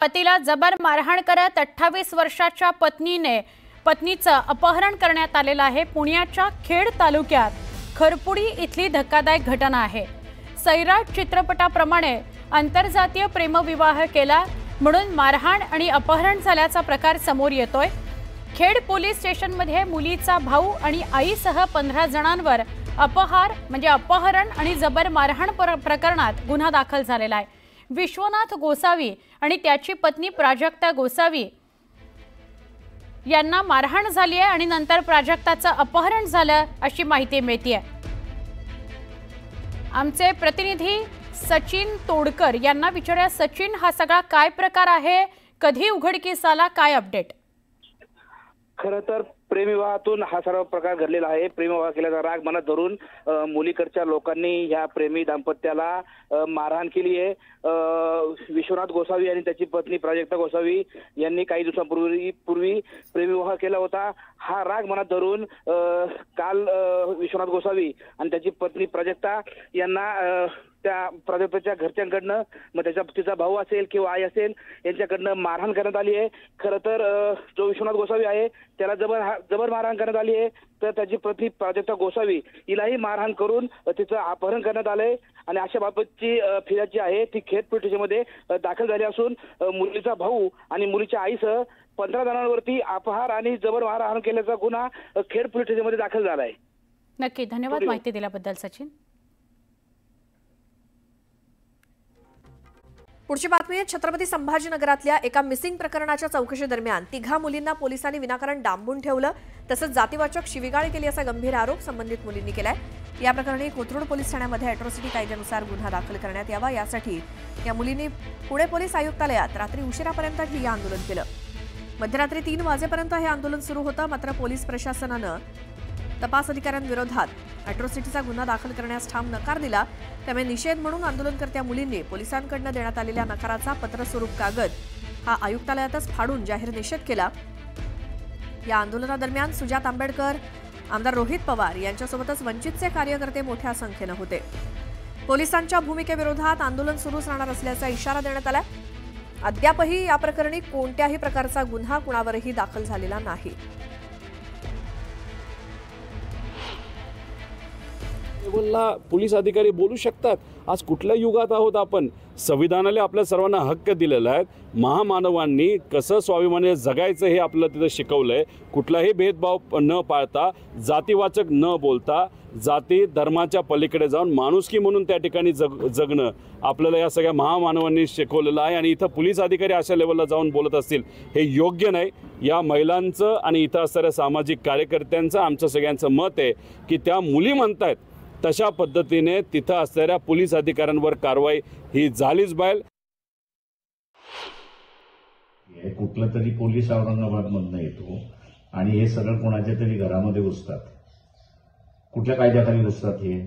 पतीला जबर मारहाण करत 28 वर्षाच्या पत्नीचं अपहरण करण्यात आलेलं आहे। पुण्याच्या खेड तालुक्यात खरपुडी इथली धक्कादायक घटना आहे। सैराट चित्रपटाप्रमाणे आंतरजातीय प्रेमविवाह केला म्हणून मारहाण आणि अपहरण झाल्याचा प्रकार समोर येतोय। खेड पोलीस स्टेशनमध्ये मुलीचा भाऊ आणि आईसह 15 जणांवर अपहरण आणि जबर मारहाण प्रकरणात गुन्हा दाखल झालेला आहे। विश्वनाथ गोसावी आणि त्याची पत्नी प्राजक्ता गोसावी यांना मारहाण झाली आहे आणि नंतर प्राजक्ताचं अपहरण झालं अशी माहिती मिळते। आमचे प्रतिनिधी सचिन तोडकर यांना विचारूया। सचिन, हा सगळा काय प्रकार आहे, कधी उघडकीस आला, काय अपडेट? खरं तर प्रेमविवाहातून हा सर्व प्रकार घडलेला आहे। प्रेमविवाह केल्याचा राग मनात धरून मुलीकडच्या लोकांनी या प्रेमी दाम्पत्याला मारहाण केली आहे। विश्वनाथ गोसावी आणि त्याची पत्नी प्राजक्ता गोसावी यांनी काही दिवसांपूर्वी प्रेमविवाह केला होता। हा राग मनात धरून काल विश्वनाथ गोसावी आणि त्याची पत्नी प्राजक्ता यांना त्या प्राजक्ताच्या घरच्यांकडनं, मग तिचा भाऊ असेल किंवा आई असेल, यांच्याकडनं मारहाण करण्यात आली आहे। खरं तर जो विश्वनाथ गोसावी आहे त्याला जबर मारहाण करण्यात आली आहे, तर त्याची पत्नी प्राजक्ता गोसावी हिलाही मारहाण करून तिचं अपहरण करण्यात आलंय आणि अशा बाबतची फिर्याद जी आहे ती खेड पोलीस स्टेशनमध्ये दाखल झाली असून मुलीचा भाऊ आणि मुलीच्या आईसह 15 जणांवरती अपहार आणि जबर मारहाण केल्याचा गुन्हा खेड पोलीस स्टेशनमध्ये दाखल झाला आहे। नक्की, धन्यवाद माहिती दिल्याबद्दल सचिन। पुढची बातमी आहे छत्रपती संभाजीनगरातल्या एका मिसिंग प्रकरणाच्या चौकशी दरम्यान 3 मुलींना पोलिसांनी विनाकारण डांबून ठेवलं, तसंच जातीवाचक शिवीगाळ केली असा गंभीर आरोप संबंधित मुलींनी केलाय। या प्रकरणी कोथरूड पोलीस ठाण्यामध्ये अॅट्रॉसिटी कायद्यानुसार गुन्हा दाखल करण्यात यावा, यासाठी या मुलींनी पुणे पोलीस आयुक्तालयात रात्री उशिरापर्यंत ठिय्या आंदोलन केलं। मध्यरात्री 3 वाजेपर्यंत हे आंदोलन सुरू होतं, मात्र पोलीस प्रशासनानं तपास अधिकाऱ्यांविरोधात अॅट्रॉसिटीचा गुन्हा दाखल करण्यास ठाम नकार दिला। त्यामुळे निषेध म्हणून आंदोलनकर्त्या मुलींनी पोलिसांकडून देण्यात आलेल्या नकाराचा पत्रस्वरूप कागद हा आयुक्तालयातच फाडून जाहीर निषेध केला। या आंदोलनादरम्यान सुजात आंबेडकर, आमदार रोहित पवार यांच्यासोबतच वंचितचे कार्यकर्ते मोठ्या संख्येने होते। पोलिसांच्या भूमिकेविरोधात आंदोलन सुरूच राहणार असल्याचा इशारा देण्यात आला। अद्यापही या प्रकरणी कोणत्याही प्रकारचा गुन्हा कुणावरही दाखल झालेला नाही। पोलीस अधिकारी बोलू शकतात। आज कुठल्या युगात आहोत आपण? संविधानाने आपल्या सर्वांना हक्क दिलेला आहे। महामानवांनी कसं स्वाभिमानाने जगायचं हे आपल्याला तिथं शिकवलंय। कुठलाही भेदभाव न पाळता, जातीवाचक न बोलता, जाती धर्माच्या पलीकडे जाऊन माणुसकी म्हणून त्या ठिकाणी जगणं आपल्याला या सगळ्या महामानवांनी शिकवलेलं आहे। आणि इथं पोलीस अधिकारी अशा लेवलला जाऊन बोलत असतील हे योग्य नाही। या महिलांचं आणि इथं असणाऱ्या सामाजिक कार्यकर्त्यांचं आमचं सगळ्यांचं मत आहे की त्या मुली म्हणतायत तशा पद्धतीने तिथं असणाऱ्या पोलीस अधिकाऱ्यांवर कारवाई ही झालीच पाहिजे। कुठला तरी पोलीस औरंगाबादमधनं येतो आणि हे सगळं कोणाच्या तरी घरामध्ये घुसतात। कुठल्या कायद्याखाली घुसतात हे?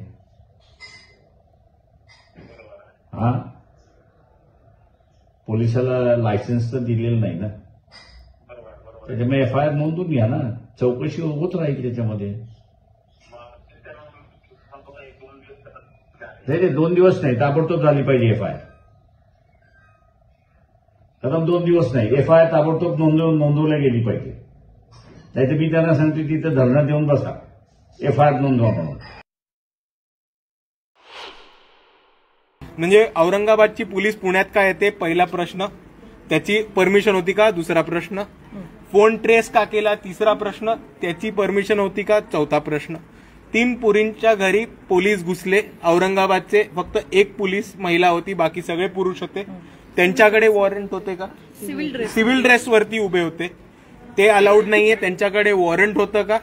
पोलिसाला लायसन्स तर दिलेलं नाही ना, त्याच्यामुळे FIR नोंदून घ्या ना, चौकशी होत राहील त्याच्यामध्ये। नाही 2 दिवस नाही, ताबडतोब झाली पाहिजे FIR। कदम 2 दिवस नाही, FIR ताबडतोब नोंदवल्या गेली पाहिजे। नाहीतर मी त्यांना सांगते तिथं धरणं देऊन बसा, FIR नोंदवा म्हणून। म्हणजे औरंगाबादची पोलीस पुण्यात का येते? पहिला प्रश्न, त्याची परमिशन होती का? दुसरा प्रश्न, फोन ट्रेस का केला? तिसरा प्रश्न, त्याची परमिशन होती का? चौथा प्रश्न। 3 पोरींच्या घरी पोलीस घुसले। औरंगाबादचे फक्त 1 पोलीस महिला होती, बाकी सगळे पुरुष होते। त्यांच्याकडे वॉरंट होते का? सिव्हिल ड्रेसवरती उभे होते, ते अलाउड नाहीये। त्यांच्याकडे वॉरंट होतं का?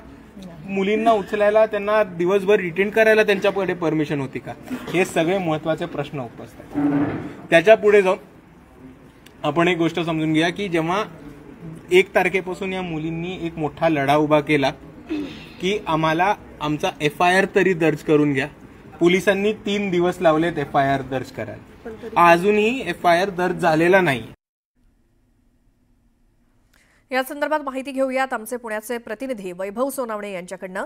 मुलींना उचलायला, त्यांना दिवसभर रिटेन करायला त्यांच्याकडे परमिशन होती का? हे सगळे महत्वाचे प्रश्न उपस्थित आहेत। त्याच्या पुढे जाऊन आपण एक गोष्ट समजून घ्या की जेव्हा 1 तारखेपासून या मुलींनी एक मोठा लढा उभा केला की आम्हाला आमचा FIR तरी दर्ज करून घ्या, पोलिसांनी 3 दिवस लावलेत FIR दर्ज करायला, अजूनही FIR दर्ज झालेला नाही। या संदर्भात माहिती घेऊयात आमचे पुण्याचे प्रतिनिधी वैभव सोनावणे यांच्याकडनं।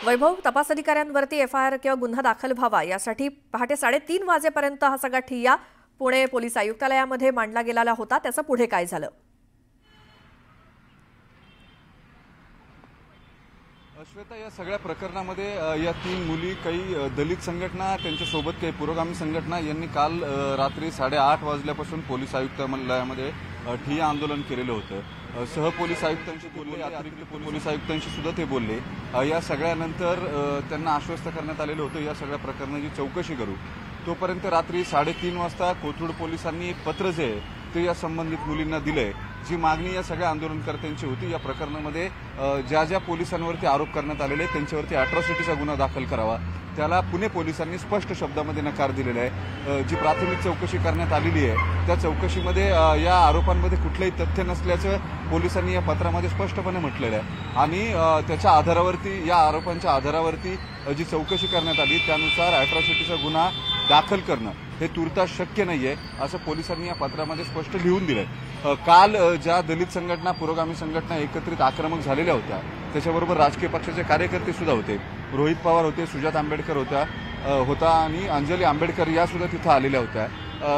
वैभव, तपास अधिकाऱ्यांवरती FIR किंवा गुन्हा दाखल व्हावा यासाठी पहाटे 3:30 वाजेपर्यंत हा सगळा ठिय्या पुणे पोलीस आयुक्तालयामध्ये मांडला गेलेला होता, त्याचं पुढे काय झालं? श्वेता, या सगळ्या प्रकरणामध्ये या 3 मुली, काही दलित संघटना, त्यांच्यासोबत काही पुरोगामी संघटना यांनी काल रात्री 8:30 वाजल्यापासून पोलीस आयुक्तालयामध्ये ठिय्या आंदोलन केलेलं होतं. सहपोलीस आयुक्तांशी बोलले, अतिरिक्त पोलीस आयुक्तांशी सुद्धा ते बोलले. या सगळ्यानंतर त्यांना आश्वस्त करण्यात आलेलं होतं या सगळ्या प्रकरणाची चौकशी करू. तोपर्यंत रात्री 3:30 वाजता कोथरूड पोलिसांनी एक पत्र जे आहे ते या संबंधित मुलींना दिलंय. जी मागणी या सगळ्या आंदोलनकर्त्यांची होती, या प्रकरणामध्ये ज्या ज्या पोलिसांवरती आरोप करण्यात आलेले त्यांच्यावरती अॅट्रॉसिटीचा गुन्हा दाखल करावा, त्याला पुणे पोलिसांनी स्पष्ट शब्दामध्ये नकार दिलेला आहे. जी प्राथमिक चौकशी करण्यात आलेली आहे त्या चौकशीमध्ये या आरोपांमध्ये कुठलंही तथ्य नसल्याचं पोलिसांनी या पत्रामध्ये स्पष्टपणे म्हटलेलं आहे. आणि त्याच्या आधारावरती, या आरोपांच्या आधारावरती जी चौकशी करण्यात आली त्यानुसार अॅट्रॉसिटीचा गुन्हा दाखल करणं हे तुर्तास शक्य नाहीये असं पोलिसांनी या पत्रामध्ये स्पष्ट लिहून दिलंय. काल ज्या दलित संघटना, पुरोगामी संघटना एकत्रित आक्रमक झालेल्या होत्या, त्याच्याबरोबर राजकीय पक्षाचे कार्यकर्ते सुद्धा होते. रोहित पवार होते, सुजात आंबेडकर होता आणि अंजली आंबेडकर या सुद्धा तिथं आलेल्या होत्या.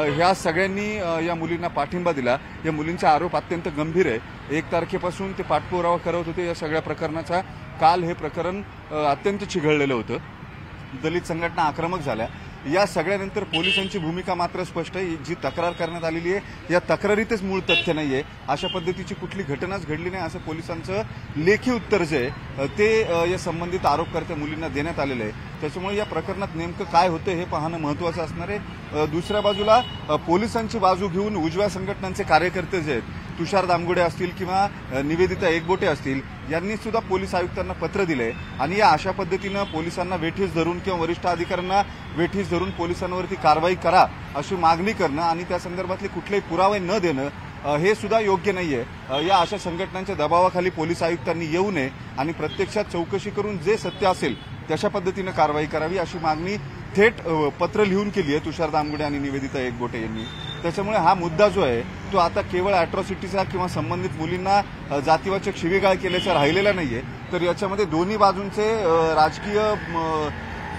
ह्या सगळ्यांनी या मुलींना पाठिंबा दिला. या मुलींचा आरोप अत्यंत गंभीर आहे. 1 तारखेपासून ते पाठपुरावा करत होते या सगळ्या प्रकरणाचा. काल हे प्रकरण अत्यंत चिघळलेलं होतं. दलित संघटना आक्रमक झाल्या. या सगळ्यानंतर पोलिसांची भूमिका मात्र स्पष्ट आहे. जी तक्रार करण्यात आलेली आहे या तक्रारीतच मूळ तथ्य नाहीये, अशा पद्धतीची कुठली घटनाच घडली नाही असं पोलिसांचं लेखी उत्तर जे आहे ते या संबंधित आरोपकर्त्या मुलींना देण्यात आलेलं आहे. त्याच्यामुळे या प्रकरणात नेमकं काय होतं हे पाहणं महत्त्वाचं असणार आहे. दुसऱ्या बाजूला पोलिसांची बाजू घेऊन उजव्या संघटनांचे कार्यकर्ते जे आहेत, तुषार दामगुडे असतील किंवा निवेदिता एकबोटे असतील, यांनी सुद्धा पोलीस आयुक्तांना पत्र दिले आणि या अशा पद्धतीनं पोलिसांना वेठीस धरून किंवा वरिष्ठ अधिकाऱ्यांना वेठीस धरून पोलिसांवरती कारवाई करा अशी मागणी करणं आणि त्या संदर्भातले कुठलेही पुरावे न देणं हे सुद्धा योग्य नाहीये. या अशा संघटनांच्या दबावाखाली पोलीस आयुक्तांनी येऊ नये आणि प्रत्यक्षात चौकशी करून जे सत्य असेल तशा पद्धतीनं कारवाई करावी अशी मागणी थेट पत्र लिहून केली आहे तुषार दामगुडे आणि निवेदिता एकबोटे यांनी. त्याच्यामुळे हा मुद्दा जो आहे तो आता केवळ अॅट्रॉसिटीचा किंवा संबंधित मुलींना जातीवाचक शिवीगाळ केल्याचा राहिलेला नाहीये, तर याच्यामध्ये दोन्ही बाजूंचे राजकीय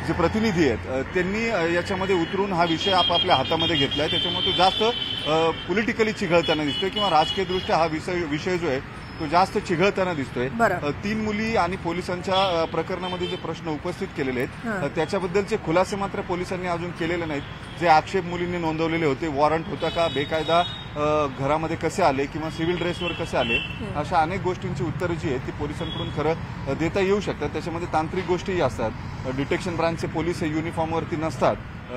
जे प्रतिनिधी आहेत त्यांनी याच्यामध्ये उतरून हा विषय आपापल्या हातामध्ये घेतलाय. त्याच्यामुळे तो जास्त पॉलिटिकली चिघळताना दिसतोय किंवा राजकीयदृष्ट्या हा विषय जो आहे तो जास्त चिघळताना दिसतोय. 3 मुली आणि पोलिसांच्या प्रकरणामध्ये जे प्रश्न उपस्थित केलेले आहेत त्याच्याबद्दलचे खुलासे मात्र पोलिसांनी अजून केलेले नाहीत. जे आक्षेप मुलींनी नोंदवलेले होते, वॉरंट होता का, बेकायदा घरामध्ये कसे आले किंवा सिव्हिल ड्रेसवर कसे आले, अशा अनेक गोष्टींची उत्तरं जी आहेत ती पोलिसांकडून खरं देता येऊ शकतात. त्याच्यामध्ये तांत्रिक गोष्टीही असतात. डिटेक्शन ब्रांचचे पोलीस हे युनिफॉर्मवरती नसतात.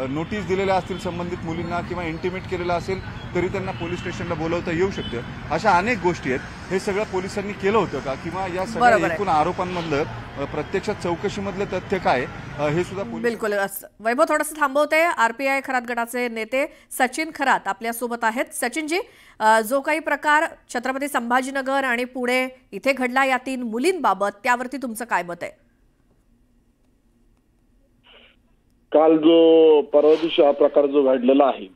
नोटीस दिलेल्या असतील संबंधित मुलींना किंवा इंटिमेट केलेलं असेल तरी त्यांना पोलीस स्टेशनला बोलवता येऊ शकतं. अशा अनेक गोष्टी आहेत. हे सगळं पोलिसांनी केलं होतं का किंवा या सगळ्या एकूण आरोपांमधलं प्रत्यक्षात चौकशीमधलं तथ्य काय हे सुद्धा बिलकुल. वैभव थोडंसं थांबवते. आरपीआय खरात गटाचे नेते सचिन खरात आपल्यासोबत आहेत. सचिनजी, जो काही प्रकार छत्रपती संभाजीनगर आणि पुणे इथे घडला या 3 मुलींबाबत, त्यावरती तुमचं काय मत आहे? काल जो परवा दिवशी हा प्रकार जो घडलेला आहे,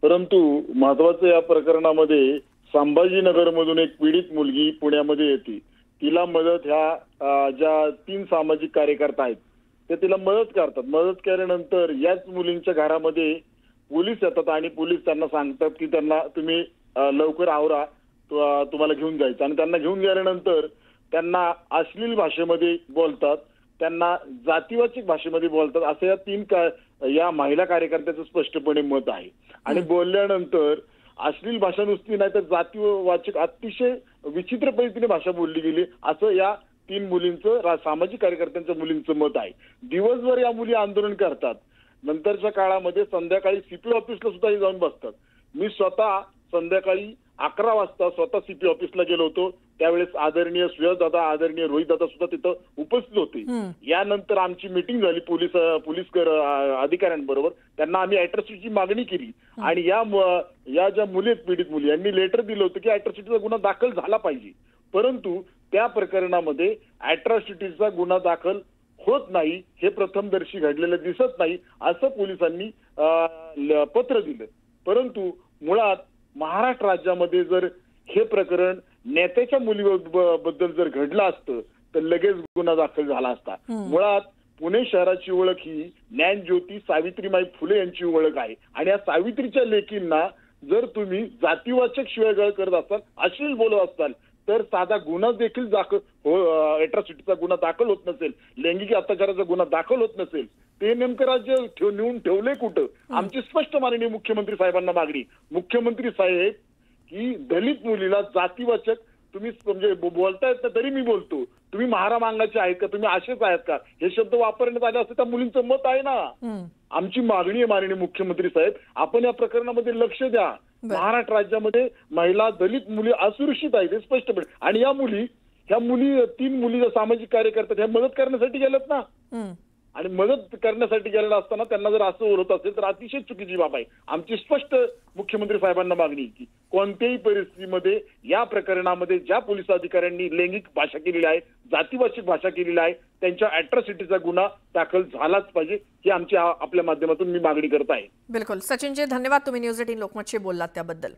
परंतु महत्वाचं या प्रकरणामध्ये संभाजीनगर मधून एक पीडित मुलगी पुण्यामध्ये येते. तिला मदत ह्या ज्या 3 सामाजिक कार्यकर्ता आहेत ते तिला मदत करतात. मदत केल्यानंतर याच मुलींच्या घरामध्ये पोलीस येतात आणि पोलीस त्यांना सांगतात की त्यांना तुम्ही लवकर आवरा, तुम्हाला घेऊन जायचं. आणि त्यांना घेऊन गेल्यानंतर त्यांना अश्लील भाषेमध्ये बोलतात, त्यांना जातीवाचक भाषेमध्ये बोलतात, असं या 3 या महिला कार्यकर्त्याचं स्पष्टपणे मत आहे. आणि बोलल्यानंतर अश्लील भाषा नुसती नाही तर जातीवाचक अतिशय विचित्र पद्धतीने भाषा बोलली गेली असं या 3 मुलींचं, सामाजिक कार्यकर्त्यांच्या मुलींचं मत आहे. दिवसभर या मुली आंदोलन करतात. नंतरच्या काळामध्ये संध्याकाळी सीपी ऑफिसला सुद्धा जाऊन बसतात. मी स्वतः संध्याकाळी 11 वाजता स्वतः सीपी ऑफिसला गेलो होतो. त्यावेळेस आदरणीय सुयशदादा, आदरणीय रोहितदादा सुद्धा तिथं उपस्थित होते. यानंतर आमची मीटिंग झाली पोलीस अधिकाऱ्यांबरोबर. त्यांना आम्ही अॅट्रॉसिटीची मागणी केली आणि या ज्या मुली आहेत, पीडित मुली, यांनी लेटर दिलं होतं की अॅट्रॉसिटीचा गुन्हा दाखल झाला पाहिजे. परंतु त्या प्रकरणामध्ये अॅट्रॉसिटीचा गुन्हा दाखल होत नाही, हे प्रथमदर्शी घडलेलं दिसत नाही असं पोलिसांनी पत्र दिलं. परंतु मुळात महाराष्ट्र राज्यामध्ये जर हे प्रकरण नेत्याच्या मुलीबद्दल जर घडलं असतं तर लगेच गुन्हा दाखल झाला असता. मुळात पुणे शहराची ओळख ही ज्ञानज्योती सावित्रीबाई फुले यांची ओळख आहे आणि या सावित्रीच्या लेकींना जर तुम्ही जातीवाचक शिवीगाळ करत असाल, अश्लील बोलत असाल, तर साधा गुन्हा देखील अॅट्रॉसिटीचा गुन्हा दाखल होत नसेल, लैंगिक अत्याचाराचा गुन्हा दाखल होत नसेल, ते नेमकं राज्य नेऊन ठेवलंय कुठं? आमची स्पष्ट मागणी मुख्यमंत्री साहेबांना मागणी, मुख्यमंत्री साहेब की दलित मुलीला जातीवाचक तुम्ही म्हणजे बोलतायत ना, तरी मी बोलतो, तुम्ही महारा मांगाचे आहेत का, तुम्ही असेच आहेत का, हे शब्द वापरण्यात आले असं त्या मुलींचं मत आहे ना. आमची मागणी आहे माननीय मुख्यमंत्री साहेब, आपण या प्रकरणामध्ये लक्ष द्या. महाराष्ट्र राज्यामध्ये महिला दलित मुली असुरक्षित आहेत हे स्पष्टपणे, आणि ह्या मुली 3 मुली सामाजिक कार्य करतात, ह्या मदत करण्यासाठी गेल्यात ना, आणि मदत करण्यासाठी गेलेला असताना त्यांना जर असं होत असेल तर अतिशय चुकीची बाब आहे. आमची स्पष्ट मुख्यमंत्री साहेबांना मागणी की कोणत्याही परिस्थितीमध्ये या प्रकरणामध्ये ज्या पोलीस अधिकाऱ्यांनी लैंगिक भाषा केलेली आहे, जातीवाचक भाषा केलेली आहे, त्यांच्या अॅट्रॉसिटीचा गुन्हा दाखल झालाच पाहिजे, ही आमची आपल्या माध्यमातून मी मागणी करत आहे. बिलकुल सचिनजी, धन्यवाद, तुम्ही न्यूज 18 लोकमतशी बोललात त्याबद्दल.